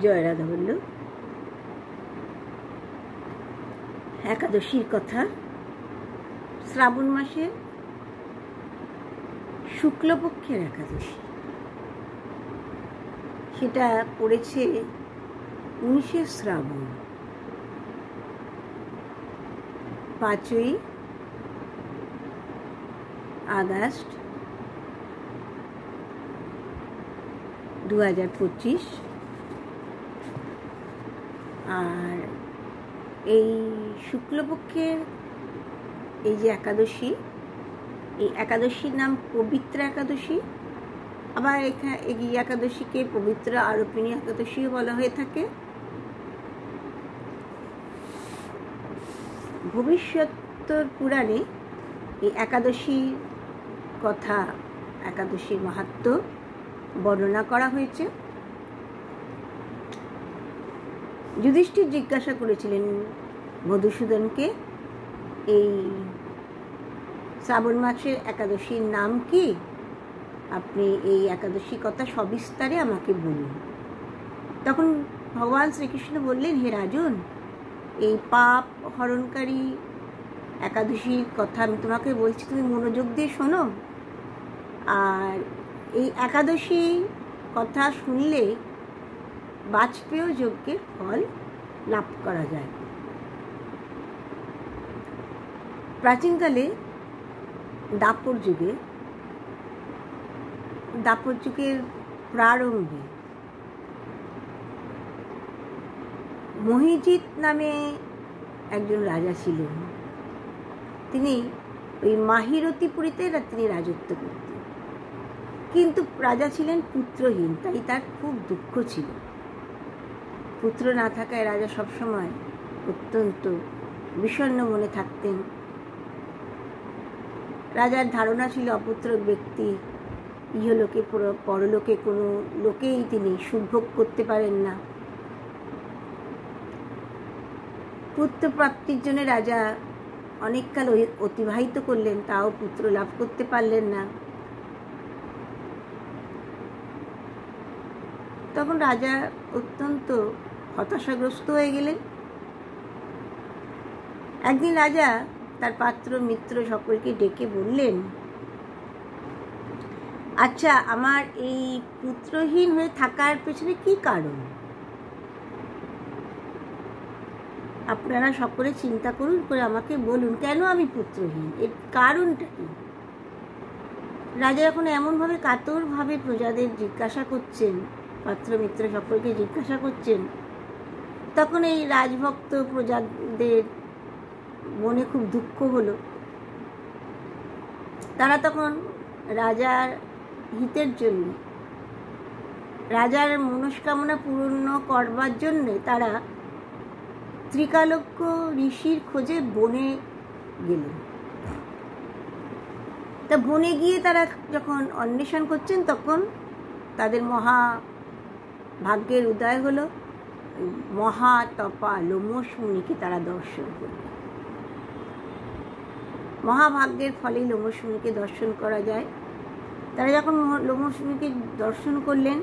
জয় রাধা বলল। একাদশীর কথা, শ্রাবণ মাসের শুক্লপক্ষের একাদশী, সেটা পড়েছে 19শে শ্রাবণ, 5ই আগস্ট 2025। আর এই শুক্লপক্ষের এই যে একাদশী, এই একাদশীর নাম পবিত্রা একাদশী। আবার এখানে এই একাদশীকে পবিত্র আরোপিণী একাদশীও বলা হয়ে থাকে। ভবিষ্যৎ পুরাণে এই একাদশীর কথা, একাদশীর মাহাত্ম্য বর্ণনা করা হয়েছে। যুধিষ্ঠির জিজ্ঞাসা করেছিলেন মধুসূদনকে, এই শ্রাবণ মাসের একাদশীর নাম কি? আপনি এই একাদশীর কথা সবিস্তারে আমাকে বলুন। তখন ভগবান শ্রীকৃষ্ণ বললেন, হে রাজন, এই পাপ হরণকারী একাদশীর কথা আমি তোমাকে বলছি, তুমি মনোযোগ দিয়ে শোনো। আর এই একাদশী কথা শুনলে বাজপেয় যজ্ঞের ফল লাভ করা যায়। প্রাচীনকালে দাপর যুগের প্রারম্ভে মহিজিৎ নামে একজন রাজা ছিলেন। তিনি ওই মাহিরতিপুরীতে তিনি রাজত্ব করতেন, কিন্তু রাজা ছিলেন পুত্রহীন, তাই তার খুব দুঃখ ছিল। পুত্র না থাকায় রাজা সবসময় অত্যন্ত বিষণ্ণ মনে থাকতেন। রাজার ধারণা ছিল অপুত্র ব্যক্তি ইহলোকে পরলোকে কোনো লোকেই তিনি সুভোগ করতে পারেন না। পুত্র প্রাপ্তির জন্য রাজা অনেককাল অতিবাহিত করলেন, তাও পুত্র লাভ করতে পারলেন না। তখন রাজা অত্যন্ত হতাশাগ্রস্ত হয়ে গেলেন। একদিন রাজা তার পাত্র মিত্র সকলকে ডেকে বললেন, আচ্ছা, আমার এই পুত্রহীন হয়ে থাকার পেছনে কি কারণ? আপনারা সকলে চিন্তা করুন, করে আমাকে বলুন কেন আমি পুত্রহীন, এর কারণটা কি? রাজা যখন এমনভাবে কাতরভাবে প্রজাদের জিজ্ঞাসা করছেন, পাত্র মিত্র সকলকে জিজ্ঞাসা করছেন, তখন এই রাজভক্ত প্রজাদের মনে খুব দুঃখ হলো। তারা তখন রাজার হিতের জন্য, রাজার মনস্কামনা পূর্ণ করবার জন্যে তারা ত্রিকালজ্ঞ ঋষির খোঁজে বনে গেলেন। তা বনে গিয়ে তারা যখন অন্বেষণ করছেন, তখন তাদের মহা ভাগ্যের উদয় হলো। মহাতপা লোমশ মুনিকে তারা দর্শন করলেন। মহাভাগ্যের ফলে লোমশ মুনিকে দর্শন করা যায়। তারা যখন লোমশ মুনিকে দর্শন করলেন,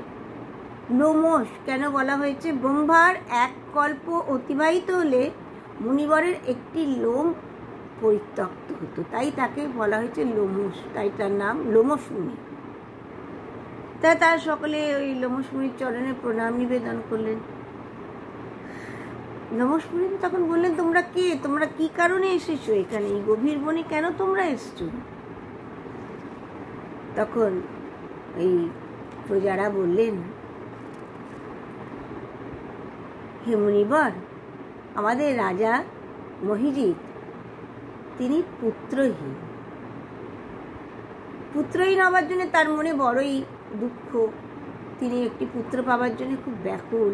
লোমশ কেন বলা হয়েছে? ব্রহ্মার এক কল্প অতিবাহিত হলে মুনিবরের একটি লোম পরিত্যক্ত হতো, তাই তাকে বলা হয়েছে লোমশ, তাই তার নাম লোমশ মুনি। তাই তারা সকলে ওই লোমশ মুনির চরণে প্রণাম নিবেদন করলেন। লোমশ মুনি তখন বললেন, তোমরা কে? তোমরা কি কারণে এসেছো এখানে? এই গভীর বনে কেন তোমরা এসছো? তখন এই প্রজারা বললেন, হে মুনিবর, আমাদের রাজা মহিজিৎ তিনি পুত্রহীন। পুত্রহীন হবার জন্য তার মনে বড়ই দুঃখ। তিনি একটি পুত্র পাবার জন্য খুব ব্যাকুল।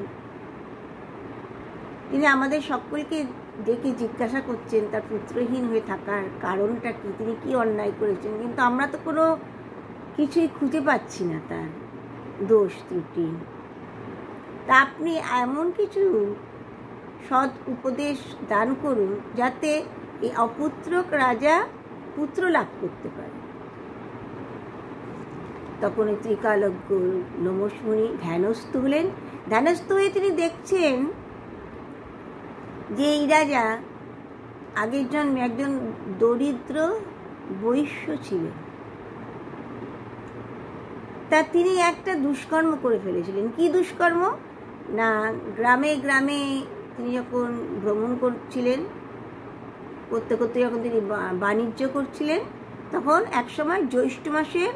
তিনি আমাদের সকলকে ডেকে জিজ্ঞাসা করছেন তার পুত্রহীন হয়ে থাকার কারণটা কি, তিনি কি অন্যায় করেছেন, কিন্তু আমরা তো কোনো কিছুই খুঁজে পাচ্ছি না তার দোষ ত্রুটি। তা আপনি এমন কিছু সৎ উপদেশ দান করুন যাতে এই অপুত্রক রাজা পুত্র লাভ করতে পারে। তখন ওই ত্রিকালজ্ঞ লোমশ মুনি ধ্যানস্থ হলেন। ধ্যানস্থ হয়ে তিনি দেখছেন যে এই রাজা আগের জন্মে একজন দরিদ্র বৈশ্য ছিলেন। তা তিনি একটা দুষ্কর্ম করে ফেলেছিলেন। কি দুষ্কর্ম? না, গ্রামে গ্রামে তিনি যখন ভ্রমণ করছিলেন, করতে করতে যখন তিনি বাণিজ্য করছিলেন, তখন একসময় জ্যৈষ্ঠ মাসের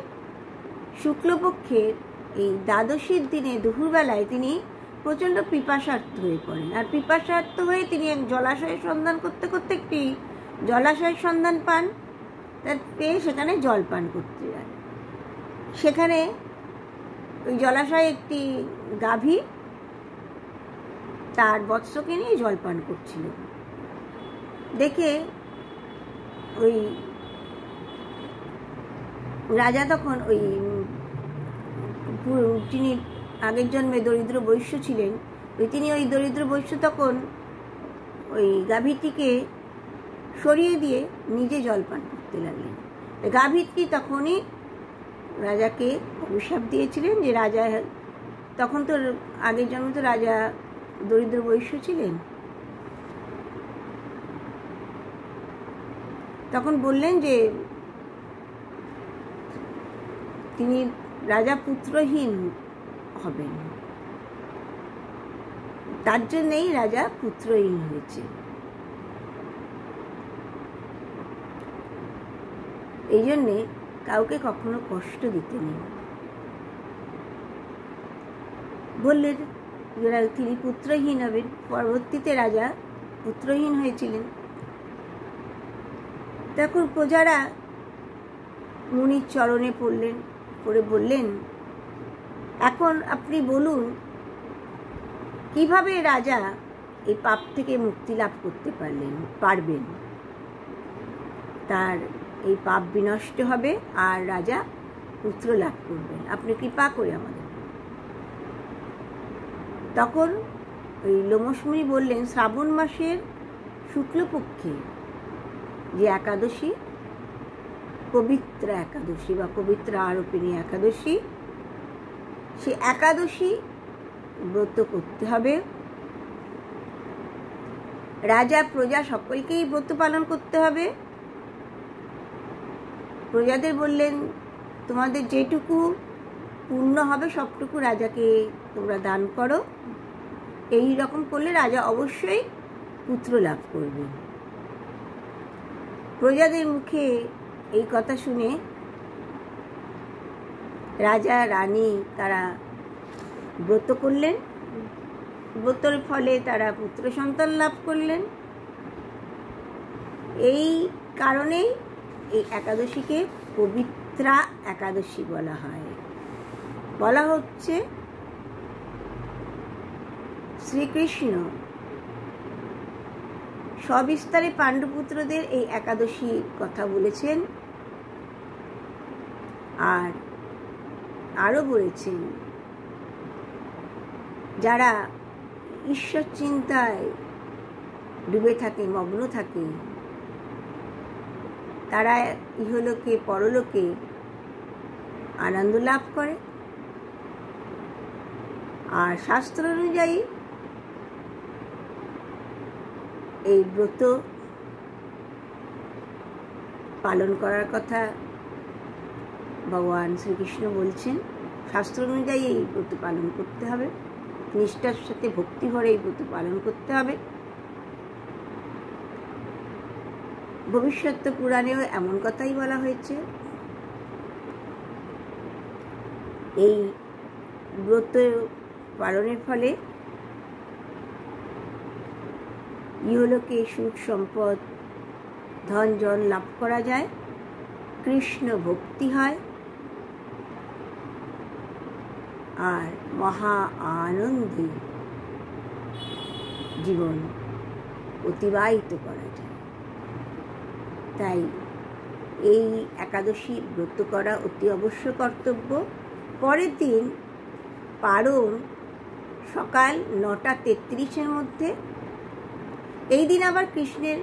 শুক্লপক্ষের এই দ্বাদশীর দিনে দুপুরবেলায় তিনি প্রচণ্ড পিপাসার্থ হয়ে পড়েন। আর পিপাসার্থ হয়ে তিনি এক জলাশয়ের সন্ধান করতে করতে একটি জলাশয়ের সন্ধান পান। তার পেয়ে সেখানে জল পান করতে যান। সেখানে ওই জলাশয়ে একটি গাভী তার বৎসকে নিয়ে জল পান করছিল। দেখে ওই রাজা তখন ওই যিনি আগের জন্মে দরিদ্র বৈশ্য ছিলেন, তিনি ওই দরিদ্র বৈশ্য তখন ওই গাভীটিকে সরিয়ে দিয়ে নিজে জল পান করতে লাগলেন। গাভীটি তখনই রাজাকে অভিশাপ দিয়েছিলেন যে রাজা, তখন তো আগের জন্মে তো রাজা দরিদ্র বৈশ্য ছিলেন, তখন বললেন যে তিনি রাজা পুত্রহীন হবেন, তার জন্যই রাজা পুত্রহীন হয়েছে। এই জন্যে কাউকে কখনো কষ্ট দিতে নেই। বললেন তিনি পুত্রহীন হবেন। পরবর্তীতে রাজা পুত্রহীন হয়েছিলেন। তখন প্রজারা মুনির চরণে পড়লেন, পড়ে বললেন, এখন আপনি বলুন কিভাবে রাজা এই পাপ থেকে মুক্তি লাভ করতে পারবেন, তার এই পাপ বিনষ্ট হবে আর রাজা পুত্র লাভ করবেন, আপনি কৃপা করে আমাদের। তখন ওই লোমশ মুনি বললেন, শ্রাবণ মাসের শুক্লপক্ষে যে একাদশী, পবিত্র একাদশী বা পবিত্র আরোপিণী একাদশী, সে একাদশী ব্রত করতে হবে। রাজা প্রজা সকলকেই ব্রত পালন করতে হবে। প্রজাদের বললেন, তোমাদের যেটুকু পূর্ণ হবে সবটুকু রাজাকে তোমরা দান করো। এই রকম করলে রাজা অবশ্যই পুত্র লাভ করবেন। প্রজাদের মুখে এই কথা শুনে রাজা রানী তারা ব্রত করলেন। ব্রতর ফলে তারা পুত্র সন্তান লাভ করলেন। এই কারণেই এই একাদশীকে পবিত্রা একাদশী বলা হয়। বলা হচ্ছে শ্রীকৃষ্ণ সবিস্তারে পাণ্ডুপুত্রদের এই একাদশীর কথা বলেছেন, আর আরও বলেছেন যারা ঈশ্বর চিন্তায় ডুবে থাকে, মগ্ন থাকে, তারা ইহলোকে পরলোকে আনন্দ লাভ করে। আর শাস্ত্র অনুযায়ী এই ব্রত পালন করার কথা ভগবান শ্রীকৃষ্ণ বলছেন। শাস্ত্র অনুযায়ী এই ব্রত পালন করতে হবে, নিষ্ঠার সাথে ভক্তি ভরে এই ব্রত পালন করতে হবে। ভবিষ্যৎ পুরাণেও এমন কথাই বলা হয়েছে। এই ব্রত পালনের ফলে ইহলোকে সুখ সম্পদ ধন জন লাভ করা যায়, কৃষ্ণ ভক্তি হয়, আর মহা আনন্দে জীবন অতিবাহিত করা যায়। তাই এই একাদশী ব্রত করা অতি অবশ্য কর্তব্য। পরের দিন পারণ সকাল 9:33 মধ্যে। এই দিন আবার কৃষ্ণের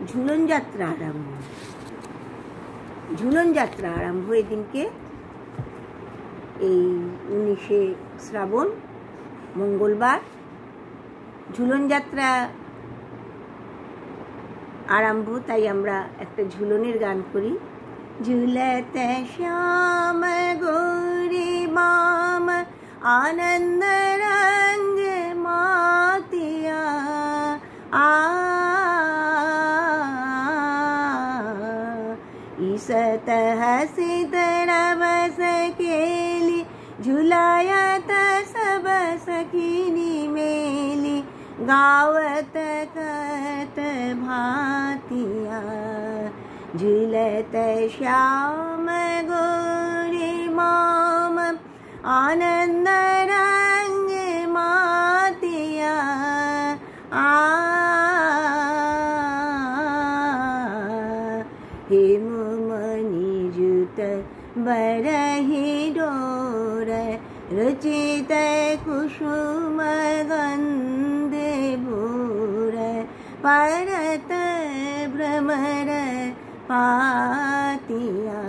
ঝুলন যাত্রা আরম্ভ। ঝুলন যাত্রা আরম্ভ এই দিনকে এই 19শে শ্রাবণ মঙ্গলবার ঝুলন যাত্রা আরম্ভ, তাই আমরা একটা ঝুলনের গান করি। ঝুলতে শ্যাম গৌরী মাম आनंद रंग मातिया ईसत हसित रवस केली झुलायत सब सखिनी मेली गावत कत भातिया झुलत श्याम गौरी माम आनंद रंग मातिया हेम मणि जुत बरहि डोर रुचित कुसुम गंधे भूर परत भ्रमर पातिया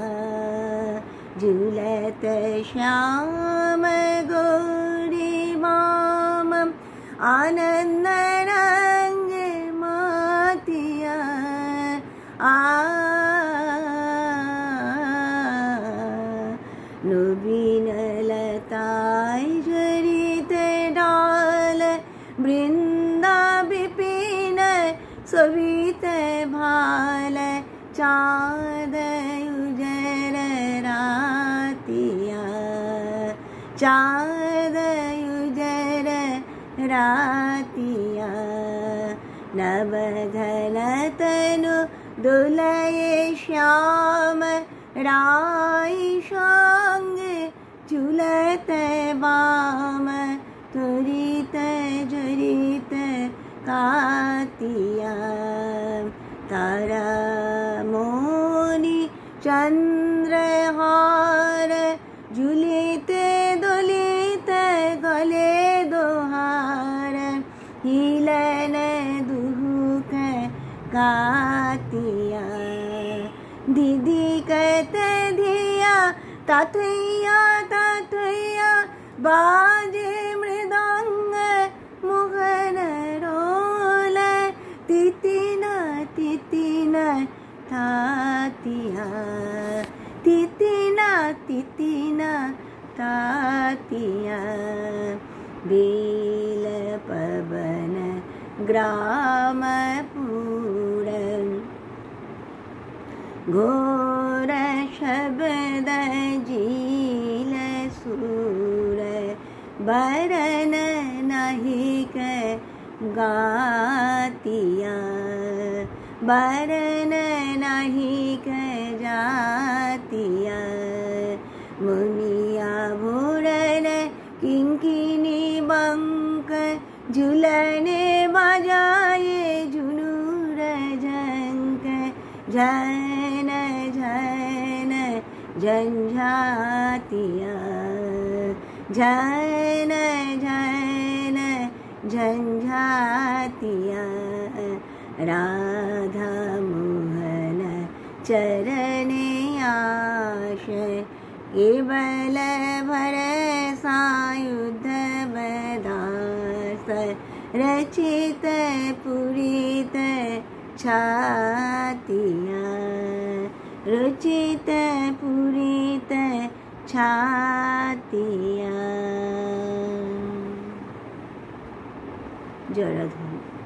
झुलत श्याम गौरी माम आनंद रंग मातिया नवीन लताय जरित डाल वृंदा विपिन सवित भाल चाँद उजर रातिया चाँद उजर रातिया नवघन तनु दुलये श्याम राय संग झुलत बाम तुरित जरित कातिया तारा मोनी चंद्रहार झुलित दुलित गले दोहार हिलन दुहुक कातिया दीदी कहत धिया ताथैया ताथैया बाजे मृदंग मुहर रोल तितिना तितिना तातिया तितिना तितिना तातिया बेल पवन ग्राम पूरन घोर शब्द जील सूर बरन नहीं के गातिया बरन नहीं के जातिया मुनिया भूरन किंकिनी बंक झुलने बजाए झुनूर झंक झन झन झंझातिया झन झन झंझातिया राधा मोहन चरणे आश केवल भर सायुध बदास रचित पुरित छातिया रुचित पुरित छातिया। जय राधा।